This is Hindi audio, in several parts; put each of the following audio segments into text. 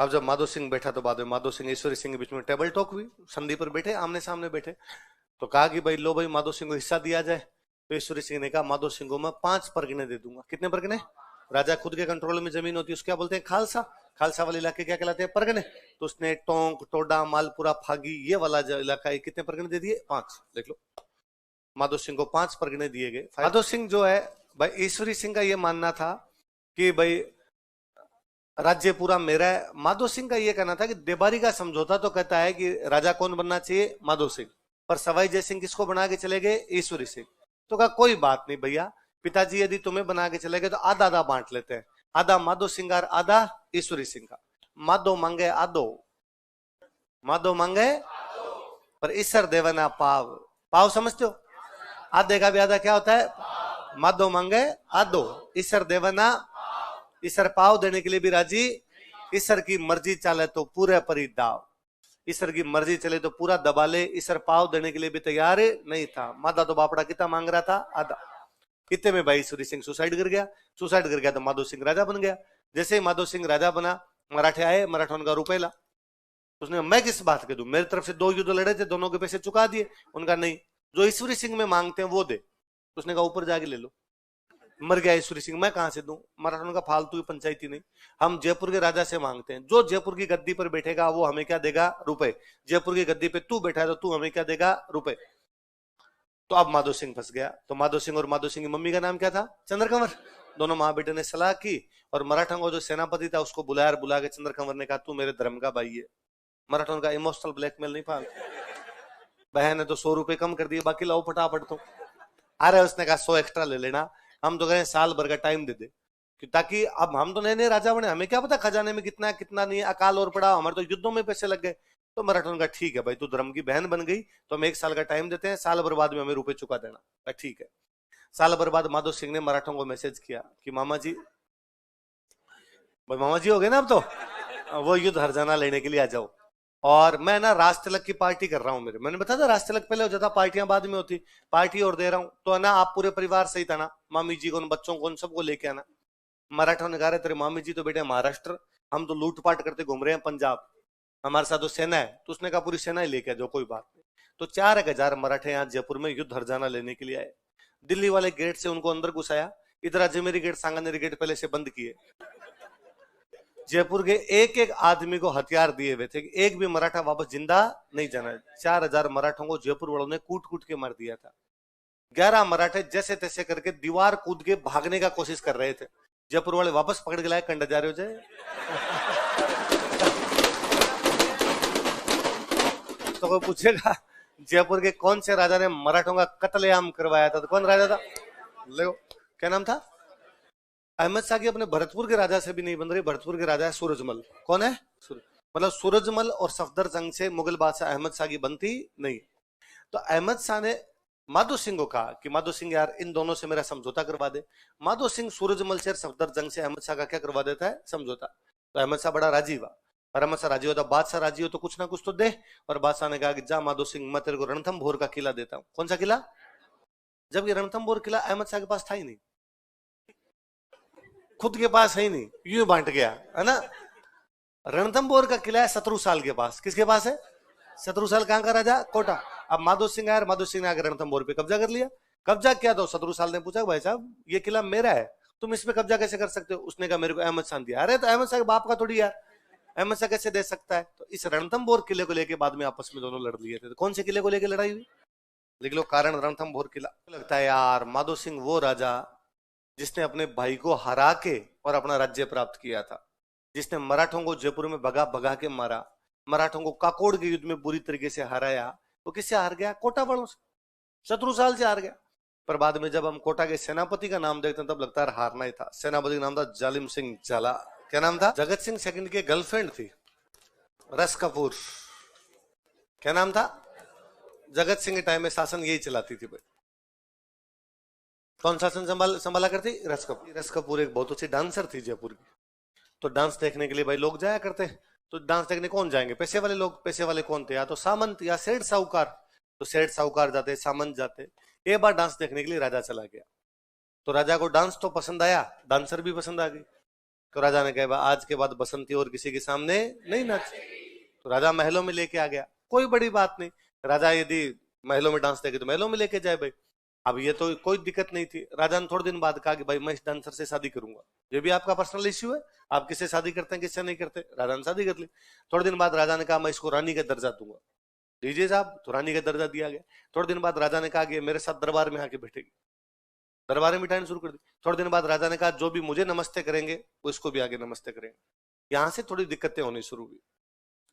अब जब माधो सिंह बैठा तो बाद में माधो सिंह ईश्वरी सिंह के बीच में टेबल टॉक हुई, संधि पर बैठे, आमने सामने बैठे। तो कहा कि भाई लो भाई माधो सिंह को हिस्सा दिया जाए। तो ईश्वरी सिंह ने कहा माधो सिंह को मैं 5 परगने दे दूंगा। कितने परगने? राजा खुद के कंट्रोल में जमीन होती है, उसको क्या बोलते हैं? खालसा। खालसा वाले इलाके क्या कहलाते हैं? परगने। तो उसने टोंक, टोडा, मालपुरा, फागी, ये वाला जो इलाका है, कितने परगने दे दिए? 5। देख लो, माधो सिंह को 5 परगने दिए गए। माधो सिंह जो है भाई, ईश्वरी सिंह का ये मानना था कि भाई राज्य पूरा मेरा है। माधो सिंह का ये कहना था कि देबारी का समझौता तो कहता है कि राजा कौन बनना चाहिए? माधो सिंह। पर सवाई जय सिंह किसको बना के चले गए? ईश्वरी सिंह। तो कहा कोई बात नहीं भैया, पिताजी यदि तुम्हें बना के चले गए तो आधा आधा बांट लेते हैं, आधा माधो सिंह और आधा ईश्वरी सिंह का। माधो मांगे आधो, माधो मांगे पर ईश्वर देवना पाव। पाव समझते हो? आधे का भी आधा क्या होता है? माधो मांगे आधो, ईश्वर देवना। ईश्वर पाव देने के लिए भी राजी। ईश्वर की मर्जी चले तो पूरे परी दाव। ईश्वर की मर्जी चले तो पूरा दबा ले। ईश्वर पाव देने के लिए भी तैयार नहीं था। माधा तो बापड़ा कितना मांग रहा था? आधा। इतने में भाई ईश्वरी सिंह सुसाइड कर गया। सुसाइड कर गया तो माधो सिंह राजा बन गया। जैसे ही माधो सिंह राजा बना, मराठे आए, मराठा उनका रुपए ला। उसने मैं किस बात के दूं, मेरी तरफ से 2 युद्ध लड़े थे, दोनों के पैसे चुका दिए। उनका नहीं, जो ईश्वरी सिंह में मांगते हैं वो दे। उसने कहा ऊपर जाके ले लो। मर गया ईश्वरी सिंह, मैं कहां से दूं? मराठा का फालतू की पंचायती नहीं, हम जयपुर के राजा से मांगते हैं। जो जयपुर की गद्दी पर बैठेगा वो हमें क्या देगा? रुपए। जयपुर की गद्दी पे तू बैठा है तो तू हमें क्या देगा? रुपए। तो अब माधो सिंह फंस गया। तो माधो सिंह और माधो सिंह की मम्मी का नाम क्या था? चंद्रकंवर। दोनों माँ बेटे ने सलाह की और मराठा का जो सेनापति था उसको बुलाया, बुला के चंद्रकंवर ने कहा तू मेरे धर्म का भाई है। मराठा का इमोशनल ब्लैकमेल नहीं पाल। बहन ने तो 100 रुपए कम कर दिए, बाकी लाओ फटाफट। तो अरे उसने कहा 100 एक्स्ट्रा ले लेना, हम तो कहें साल भर का टाइम दे दे, ताकि अब हम तो नए नए राजा बने, हमें क्या पता खजाने में कितना है कितना नहीं है, अकाल और पड़ा, हमारे तो युद्धों में पैसे लग गए। तो मराठा का ठीक है भाई, तू धर्म की बहन बन गई तो हम 1 साल का टाइम देते हैं, साल भर बाद में हमें रुपए चुका देना। ठीक है। साल भर बाद माधो सिंह ने मराठों को मैसेज किया कि मामा जी, भाई मामा जी हो गए ना अब तो, वो युद्ध हरजाना लेने के लिए आ जाओ। और मैं ना राज तिलक की पार्टी कर रहा हूँ। मेरे मैंने बताया था राज तिलक पहले हो जाता, पार्टियां बाद में होती। पार्टी और दे रहा हूँ तो है ना, आप पूरे परिवार सहित आना, मामी जी को, बच्चों को, सबको लेके आना। मराठा ने कहा तेरे मामी जी तो बेटे महाराष्ट्र, हम तो लूटपाट करते घूम रहे हैं पंजाब, हमारे साथ तो सेना है। तो उसने कहा पूरी सेना ही लेके आ जाओ, कोई बात नहीं। तो 4,000 मराठे यहाँ जयपुर में युद्ध हरजाना लेने के लिए आए। दिल्ली वाले गेट से उनको अंदर घुसाया, इधर अजमेरी गेट, सांगानेरी गेट पहले से बंद किए। जयपुर के एक एक आदमी को हथियार दिए हुए थे, एक भी मराठा वापस जिंदा नहीं जाना। 4,000 मराठों को जयपुर वालों ने कूट कूट के मार दिया था। 11 मराठे जैसे तैसे करके दीवार कूद के भागने का कोशिश कर रहे थे। जयपुर वाले वापस पकड़ के लाए, कंडा जा रहे हो जाए। तो कोई पूछेगा जयपुर के कौन से राजा ने मराठों का कत्लेआम करवाया था? तो कौन राजा था? लो, क्या नाम था? अहमद शाह की अपने भरतपुर के राजा से भी नहीं बन रही। भरतपुर के राजा है सूरजमल। कौन है? मतलब सूरजमल और सफदरजंग से मुगल बादशाह अहमद शाह की बनती नहीं। तो अहमद शाह ने माधो सिंह को कहा कि माधो सिंह यार इन दोनों से मेरा समझौता करवा दे। माधो सिंह सूरजमल से, सफदरजंग से अहमद शाह का क्या करवा देता है? समझौता। तो अहमद शाह बड़ा राजी हुआ। और अहमद शाह राजी होता, बादशाह राजी हो तो कुछ ना कुछ तो दे। और बादशाह ने कहा कि जा माधो सिंह, मैं तेरे को रणथंभोर का किला देता हूँ। कौन सा किला? जबकि रणथंभोर किला अहमद शाह के पास था ही नहीं, खुद के पास है ही नहीं, यूं बांट गया है ना। रणथंभोर का किला है शत्रुसाल के पास। किसके पास है? शत्रुसाल कहां का राजा? कोटा। अब माधो सिंह आया, माधो सिंह ने आकर रणथंभोर पे कब्जा कर लिया। कब्जा किया तो शत्रुसाल ने पूछा भाई साहब ये किला मेरा है, तुम इस पे कब्जा कैसे कर सकते हो? उसने कहा मेरे को अहमद शाह दिया। अरे तो अहमद शाह बाप का थोड़ी यार, अहमद शाह कैसे दे सकता है? तो इस रणथंभोर किले को लेकर बाद में आपस में दोनों लड़ लिए थे। तो कौन से किले को लेकर लड़ाई हुई? लिख लो कारण, रणथंभोर किला। लगता है यार माधो सिंह वो राजा जिसने अपने भाई को हरा के और अपना राज्य प्राप्त किया था, जिसने मराठों को जयपुर में भगा भगा के मारा, मराठों को काकोड़ के युद्ध में बुरी तरीके से हराया। वो किससे हार गया? कोटा वालों से, शत्रुसाल से हार गया। पर बाद में जब हम कोटा के सेनापति का नाम देखते हैं तब लगता है हारना ही था। सेनापति का नाम था जालिम सिंह झाला। क्या नाम था? जगत सिंह सेकंड की गर्लफ्रेंड थी रस कपूर। क्या नाम था? जगत सिंह के टाइम में शासन यही चलाती थी भाई। कौन शासन संभाला करती? रस कपूर। रस कपूर एक बहुत अच्छी डांसर थी जयपुर की। तो डांस देखने के लिए भाई लोग जाया करते। तो डांस देखने कौन जाएंगे? पैसे वाले लोग। पैसे वाले कौन थे? या तो सामंत या सेठ साहूकार। तो सेठ साहूकार जाते, सामंत जाते। एक बार डांस देखने के लिए राजा चला गया। तो राजा को डांस तो पसंद आया, डांसर भी पसंद आ गई। तो राजा ने कहा आज के बाद बसंती और किसी के सामने नहीं नाच। तो राजा महलों में लेके आ गया, कोई बड़ी बात नहीं, राजा यदि महलों में डांस देखे तो महलों में लेके जाए भाई। अब ये तो कोई दिक्कत नहीं थी। राजा ने थोड़े दिन बाद कहा कि भाई मैं इस डांसर से शादी करूंगा, ये भी आपका पर्सनल इश्यू है, आप किससे शादी करते हैं किससे नहीं करते। राजा ने शादी कर ली। थोड़े दिन बाद राजा ने कहा मैं इसको रानी का दर्जा दूंगा, दीजिए साहब, तो रानी का दर्जा दिया गया। थोड़े दिन बाद राजा ने कहा कि मेरे साथ दरबार में आके बैठेगी, दरबार में बिठाना शुरू कर दी। थोड़े दिन बाद राजा ने कहा जो भी मुझे नमस्ते करेंगे वो इसको भी आगे नमस्ते करेंगे। यहाँ से थोड़ी दिक्कतें होनी शुरू हुई।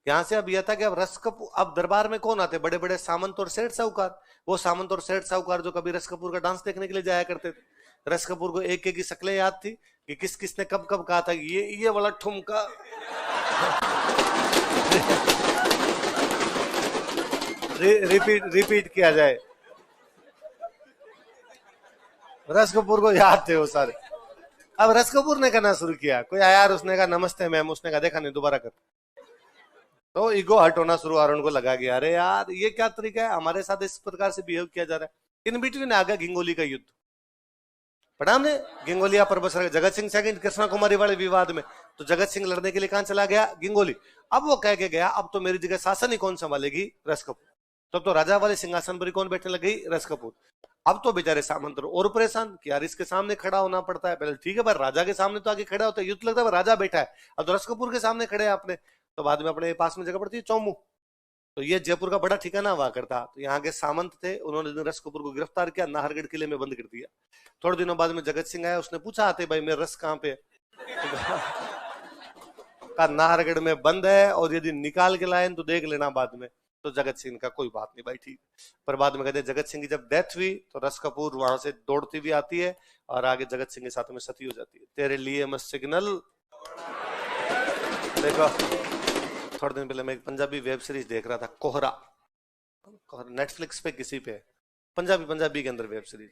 यहाँ से अब यह था कि अब रस कपूर, अब दरबार में कौन आते, बड़े बड़े सामंत और सेठ साहूकार। वो सामंत और सेठ साहूकार जो कभी रस कपूर का डांस देखने के लिए जाया करते थे। रस कपूर को एक एक की शक्लें याद थी कि किस किसने कब कब कहा था ये वाला ठुमका रिपीट किया जाए। रस कपूर को याद थे वो सारे। अब रस कपूर ने करना शुरू किया, कोई आया और उसने कहा नमस्ते मैम, उसने कहा देखा नहीं दोबारा कर, तो ईगो हर्ट होना शुरू, और उनको लगा कि अरे यार ये क्या तरीका है, हमारे साथ इस प्रकार से बिहेव किया जा रहा है। इन बिटवीन आ गया गिंगोली का युद्ध। पढ़ा हमने, गिंगोलिया पर बसर जगत सिंह सेकंड कृष्णा कुमारी वाले विवाद में, तो जगत सिंह लड़ने के लिए कहां चला गया, गिंगोली। अब वो कह के गया अब तो मेरी जगह शासन ही कौन संभालेगी, रस कपूर। तब तो राजा वाले सिंहासन पर कौन बैठने लगी, रस कपूर। अब तो बेचारे सामंत और परेशान कि यार इसके सामने खड़ा होना पड़ता है। पहले ठीक है भाई राजा के सामने तो आगे खड़ा होता है, युद्ध लगता है, राजा बैठा है, अब तो रस कपूर के सामने खड़े हैं आपने। तो बाद में अपने पास में जगह पड़ती है चौमू, तो ये जयपुर का बड़ा ठिकाना हुआ करता। तो यहाँ के सामंत थे, उन्होंने रस कपूर को गिरफ्तार किया, नाहरगढ़ किले में बंद कर दिया। थोड़े दिनों बाद में जगत सिंह आया, उसने पूछा आते भाई मेरा रस कहाँ पे कहा नाहरगढ़ में बंद है, और यदि निकाल के लाए तो देख लेना बाद में। तो जगत सिंह का कोई बात नहीं भाई ठीक। पर बाद में कहते जगत सिंह की जब डेथ हुई तो रस कपूर वहां से दौड़ती हुई आती है और आगे जगत सिंह के साथ में सती हो जाती है। तेरे लिए मैं सिग्नल। देखो थोड़े दिन पहले मैं एक पंजाबी वेब सीरीज देख रहा था, कोहरा, नेटफ्लिक्स पे किसी पे, पंजाबी के अंदर वेब सीरीज।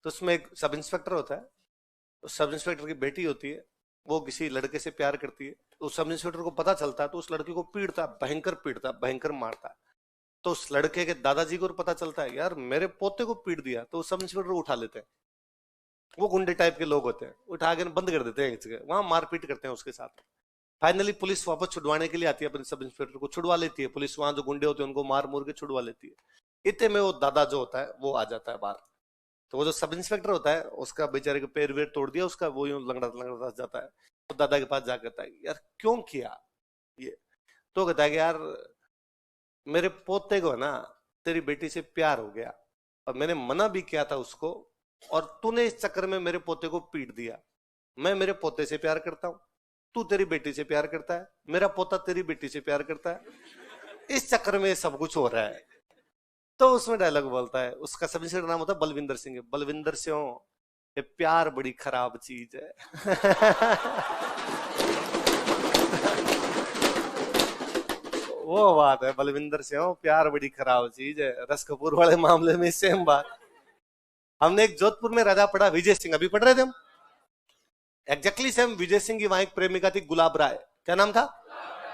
तो उसमें एक सब इंस्पेक्टर होता है, उस सब इंस्पेक्टर की बेटी होती है, वो किसी लड़के से प्यार करती है। तो उस सब इंस्पेक्टर को पता चलता है तो उस लड़की को पीटता है, भयंकर मारता है। तो उस लड़के के दादाजी को पता चलता है यार मेरे पोते को पीट दिया, तो उस सब इंस्पेक्टर को उठा लेते हैं। वो गुंडे टाइप के लोग होते हैं, उठा के बंद कर देते हैं, वहां मारपीट करते हैं उसके साथ। फाइनली पुलिस वापस छुड़वाने के लिए आती है, अपने सब इंस्पेक्टर को छुड़वा लेती है पुलिस, वहां जो गुंडे होते हैं उनको मार मुर के छुड़वा लेती है। इतने में वो दादा जो होता है वो आ जाता है बाहर। तो वो जो सब इंस्पेक्टर होता है उसका बेचारे के पैर वेर तोड़ दिया उसका, वो यूं लंगड़ा जाता है। तो दादा के पास जाकर कहता है यार क्यों किया ये। तो कहता है कि यार मेरे पोते को ना तेरी बेटी से प्यार हो गया, और मैंने मना भी किया था उसको, और तूने इस चक्कर में मेरे पोते को पीट दिया। मैं मेरे पोते से प्यार करता हूं, तू तेरी बेटी से प्यार करता है, मेरा पोता तेरी बेटी से प्यार करता है, इस चक्कर में सब कुछ हो रहा है। तो उसमें डायलॉग बोलता है, उसका सब इंस्पेक्टर नाम होता है बलविंदर सिंह। बलविंदर सिंह, ये प्यार बड़ी खराब चीज है वो बात है बलविंदर सिंह, प्यार बड़ी खराब चीज है। रस कपूर वाले मामले में सेम बात। हमने एक जोधपुर में राजा पढ़ा विजय सिंह, अभी पढ़ रहे थे हम, एग्जैक्टली सेम विजय सिंह की वहां एक प्रेमिका थी गुलाब राय, क्या नाम था,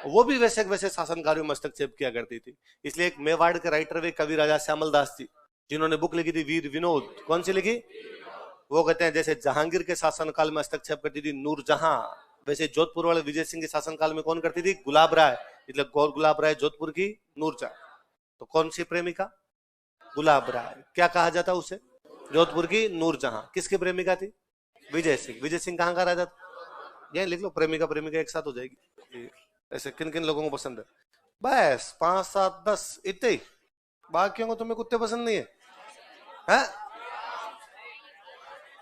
वो भी वैसे शासन कार्यों में हस्तक्षेप किया करती थी। इसलिए एक मेवाड़ के राइटर वे कवि राजा श्यामल दास जी, जिन्होंने बुक लिखी थी वीर विनोद, कौन सी लिखी, वो कहते हैं जैसे जहांगीर के शासन काल में हस्तक्षेप करती थी नूरजहां, वैसे जोधपुर वाले विजय सिंह के शासन काल में कौन करती थी, गुलाब राय। इसलिए गौर गुलाब राय जोधपुर की नूरजहां, तो कौन सी प्रेमिका, गुलाब राय। क्या कहा जाता उसे, जोधपुर की नूरजहां। किसकी प्रेमिका थी, विजय सिंह। विजय सिंह कहाँ का राजा था, ये लिख लो, प्रेमिका प्रेमिका एक साथ हो जाएगी। ऐसे किन किन लोगों को पसंद है, बस 5 7 10 इतने ही, बाकियों को तुम्हें कुत्ते पसंद नहीं है,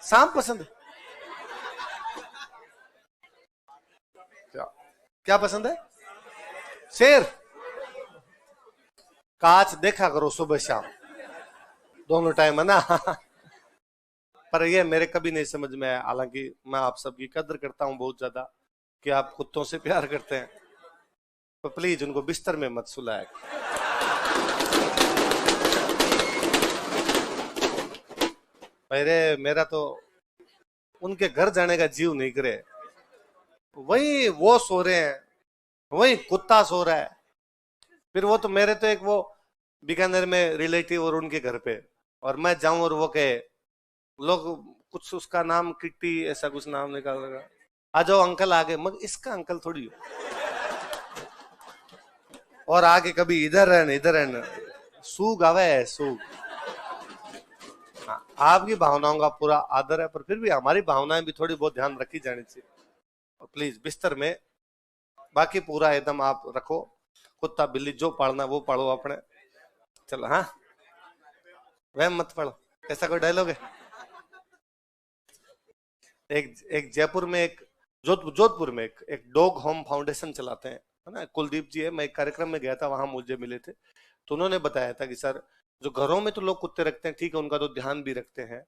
सांप पसंद है, क्या पसंद है, शेर। कांच देखा करो सुबह शाम दोनों टाइम है ना पर ये मेरे कभी नहीं समझ में आया, हालांकि मैं आप सबकी कदर करता हूं बहुत ज्यादा कि आप कुत्तों से प्यार करते हैं, तो प्लीज उनको बिस्तर में मत सुलाया। मेरा तो उनके घर जाने का जीव नहीं करे, वही वो सो रहे हैं, वही कुत्ता सो रहा है। फिर वो तो मेरे तो एक वो बीकानेर में रिलेटिव और उनके घर पे, और मैं जाऊं और वो कहे, लोग कुछ उसका नाम किट्टी ऐसा कुछ नाम निकाल लगा, आ जाओ अंकल आगे, मगर इसका अंकल थोड़ी हो। और आगे कभी इधर है इधर है, सूग आवे है सूग। हाँ, आपकी भावनाओं का पूरा आदर है, पर फिर भी हमारी भावनाएं भी थोड़ी बहुत ध्यान रखी जानी चाहिए। और प्लीज बिस्तर में बाकी पूरा एकदम आप रखो, कुत्ता बिल्ली जो पालना वो पालो अपने। चलो हाँ, वह मत पढ़ो, ऐसा कोई डायलॉग है। एक एक जयपुर में एक जोधपुर में एक डॉग होम फाउंडेशन चलाते हैं, है ना, कुलदीप जी है। मैं एक कार्यक्रम में गया था, वहां मुझे मिले थे, तो उन्होंने बताया था कि सर, जो घरों में तो लोग कुत्ते रखते हैं, ठीक है, उनका तो ध्यान भी रखते हैं,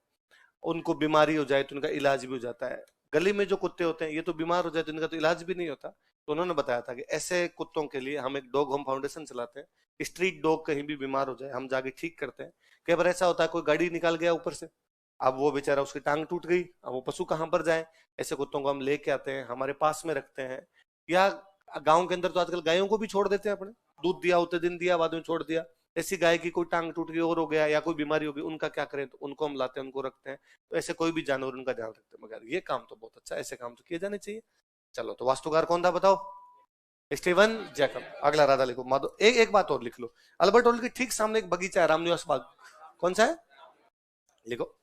उनको बीमारी हो जाए तो उनका इलाज भी हो जाता है। गली में जो कुत्ते होते हैं, ये तो बीमार हो जाए तो इनका तो इलाज भी नहीं होता। तो उन्होंने बताया था कि ऐसे कुत्तों के लिए हम एक डॉग होम फाउंडेशन चलाते हैं। स्ट्रीट डॉग कहीं भी बीमार हो जाए, हम जाके ठीक करते हैं। कई बार ऐसा होता है कोई गाड़ी निकाल गया ऊपर से, अब वो बेचारा, उसकी टांग टूट गई, अब वो पशु कहाँ पर जाए। ऐसे कुत्तों को हम लेके आते हैं, हमारे पास में रखते हैं। या गांव के अंदर तो आजकल गायों को भी छोड़ देते हैं अपने, दूध दिया उतने दिन दिया, बाद में छोड़ दिया। ऐसी गाय की कोई टांग टूट गई और हो गया, या कोई बीमारी हो गई, उनका क्या करें, तो उनको हम लाते हैं, उनको रखते हैं। तो ऐसे कोई भी जानवर, उनका ध्यान रखते हैं। मगर ये काम तो बहुत अच्छा है, ऐसे काम तो किए जाने चाहिए। चलो, तो वास्तुकार कौन था बताओ? Steven Jacob. अगला राधा लिखो, माधो। एक एक बात और लिख लो, अल्बर्ट हॉल के ठीक सामने एक बगीचा है, रामनिवास बाग। कौन सा है? लिखो।